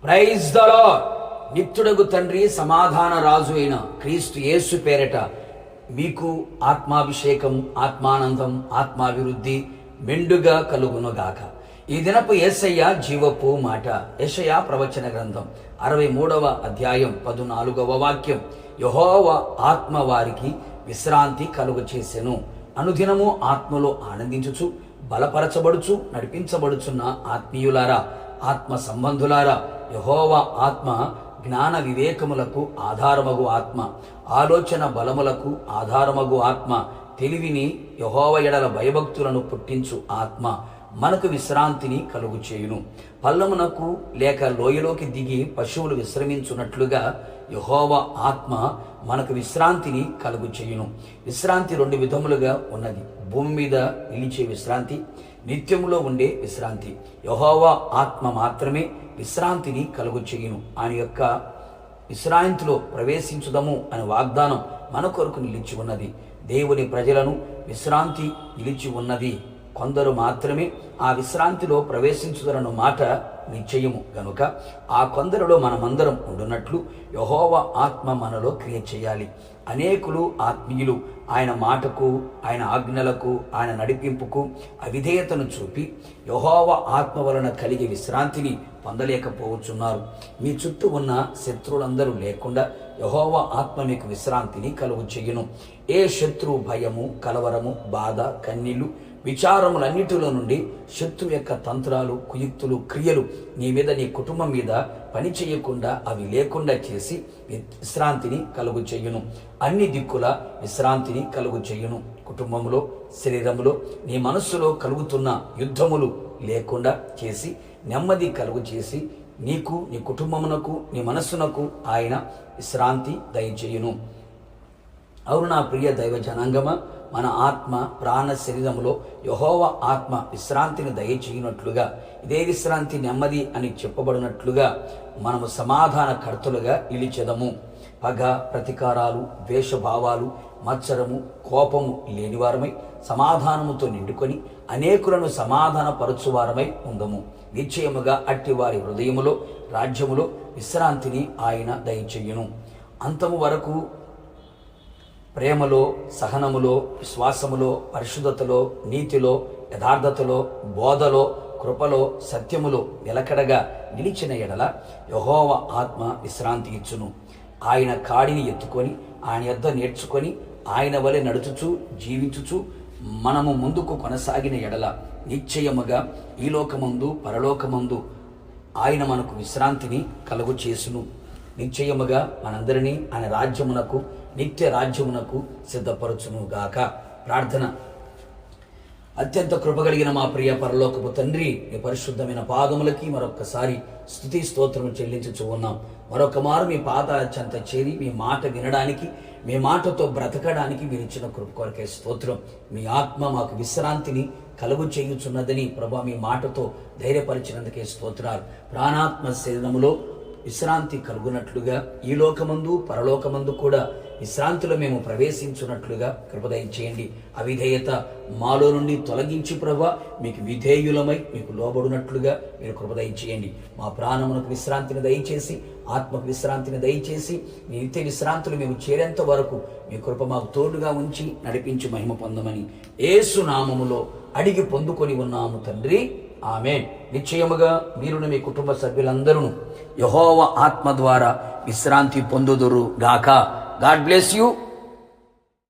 Praise the lord. నిత్యుడగు తండ్రి, సమాధాన రాజు అయిన క్రీస్తు యేసు పేరట మీకు ఆత్మాభిషేకం, ఆత్మానందం, ఆత్మాభివృద్ధి మెండుగా కలుగునుగాక. ఈ దినపు యేసయ్య జీవపు మాట. యెషయా ప్రవచన గ్రంథం 63వ అధ్యాయం 14వ వాక్యం. యెహోవా ఆత్మ వారికి విశ్రాంతి కలుగ చేసెను. అనుదినము ఆత్మలో ఆనందించుచు బలపరచబడుచు నడిపించబడుచున్న ఆత్మీయులారా, ఆత్మ సంబంధులారా, యెహోవా ఆత్మ జ్ఞాన వివేకములకు ఆధారమగు ఆత్మ, ఆలోచన బలములకు ఆధారమగు ఆత్మ, తెలివిని యెహోవా ఎడల భయభక్తులను పుట్టించు ఆత్మ మనకు విశ్రాంతిని కలుగు చేయును. పల్లమునకు లేక లోయలోకి దిగి పశువులు విశ్రమించున్నట్లుగా యెహోవా ఆత్మ మనకు విశ్రాంతిని కలుగు చేయును. విశ్రాంతి రెండు విధములుగా ఉన్నది. భూమి మీద నిలిచే విశ్రాంతి, నిత్యములో ఉండే విశ్రాంతి. యెహోవా ఆత్మ మాత్రమే విశ్రాంతిని కలుగు చేయును. ఆయన యొక్క విశ్రాంతిలో ప్రవేశించుదము అనే వాగ్దానం మన కొరకు నిలిచి ఉన్నది. దేవుని ప్రజలను విశ్రాంతి నిలిచి ఉన్నది. కొందరు మాత్రమే ఆ విశ్రాంతిలో ప్రవేశించుదరన్న మాట నిశ్చయము గనుక ఆ కొందరిలో మనమందరం ఉండునట్లు యెహోవా ఆత్మ మనలో క్రియ చేయాలి. అనేకులు ఆత్మీయులు ఆయన మాటకు, ఆయన ఆజ్ఞలకు, ఆయన నడిపింపుకు అవిధేయతను చూపి యెహోవా ఆత్మ వలన కలిగే విశ్రాంతిని పొందలేకపోవచ్చున్నారు. మీ చుట్టూ ఉన్న శత్రువులందరూ లేకుండా యెహోవా ఆత్మ మీకు విశ్రాంతిని కలుగు చేయును. ఏ శత్రువు భయము, కలవరము, బాధ, కన్నీళ్లు, విచారములన్నిటిలో నుండి శత్రువు యొక్క తంత్రాలు, కుయుక్తులు, క్రియలు నీ మీద, నీ కుటుంబం మీద పని చేయకుండా, అవి లేకుండా చేసి విశ్రాంతిని కలుగు చేయును. అన్ని దిక్కుల విశ్రాంతిని కలుగు చేయును. కుటుంబంలో, శరీరంలో, నీ మనస్సులో కలుగుతున్న యుద్ధములు లేకుండా చేసి నెమ్మది కలుగు చేసి నీకు, నీ కుటుంబమునకు, నీ మనస్సునకు ఆయన విశ్రాంతి దయచేయును. అవును నా ప్రియ దైవ జనాంగమా, మన ఆత్మ, ప్రాణ, శరీరములో యెహోవా ఆత్మ విశ్రాంతిని దయచేయునట్లుగా, ఇదే విశ్రాంతి నెమ్మది అని చెప్పబడినట్లుగా మనము సమాధాన కర్తలుగా నిలిచెదము. పగ, ప్రతీకారాలు, ద్వేషభావాలు, మత్సరము, కోపము లేనివారమై సమాధానముతో నిండుకొని అనేకులను సమాధానపరచువారమై ఉందము. నిశ్చయముగా అట్టి వారి హృదయములో, రాజ్యములో విశ్రాంతిని ఆయన దయచేయును. అంతము వరకు ప్రేమలో, సహనములో, విశ్వాసములో, పరిశుద్ధతలో, నీతిలో, యథార్థతలో, బోధలో, కృపలో, సత్యములో నిలకడగా నిలిచిన ఎడల యెహోవా ఆత్మ విశ్రాంతి ఇచ్చును. ఆయన కాడిని ఎత్తుకొని ఆయన యొద్ద నేర్చుకొని ఆయన వలె నడుచుచు జీవించుచు మనము ముందుకు కొనసాగిన ఎడల నిశ్చయముగా ఈ లోకమందు, పరలోకమందు ఆయన మనకు విశ్రాంతిని కలుగు చేసును. నిశ్చయముగా మనందరినీ ఆయన రాజ్యమునకు, నిత్య రాజ్యమునకు సిద్ధపరచును గాక. ప్రార్థన. అత్యంత కృపగలిగిన మా ప్రియ పరలోకపు తండ్రి, మీ పరిశుద్ధమైన పాదములకి మరొక్కసారి స్తుతి స్తోత్రము చెల్లించుచూ ఉన్నాం. మరొక మారు మీ పాదాల చెంత చేరి మీ మాట వినడానికి, మీ మాటతో బ్రతకడానికి మీరు ఇచ్చిన కృప కొరకే స్తోత్రం. మీ ఆత్మ మాకు విశ్రాంతిని కలుగు చేయుచున్నదని ప్రభా మీ మాటతో ధైర్యపరిచినందుకే స్తోత్రాలు. ప్రాణాత్మ శరీరములో విశ్రాంతి కలుగునట్లుగా ఈ లోకమందు, పరలోకమందు కూడా విశ్రాంతిలో మేము ప్రవేశించున్నట్లుగా కృప దయచేయండి. అవిధేయత మాలో నుండి తొలగించి ప్రభా మీకు విధేయులమై మీకు లోబడినట్లుగా మీరు కృప దయచేయండి. మా ప్రాణమునకు విశ్రాంతిని దయచేసి, ఆత్మకు విశ్రాంతిని దయచేసి, మీ నిత్య విశ్రాంతులు మేము చేరేంత వరకు మీ కృప మాకు తోడుగా ఉంచి నడిపించి మహిమ పొందమని యేసు నామములో అడిగి పొందుకొని ఉన్నాము తండ్రి, ఆమేన్. నిశ్చయముగా మీరును మీ కుటుంబ సభ్యులందరూ యెహోవా ఆత్మ ద్వారా విశ్రాంతి పొందుదురు గాక. God bless you.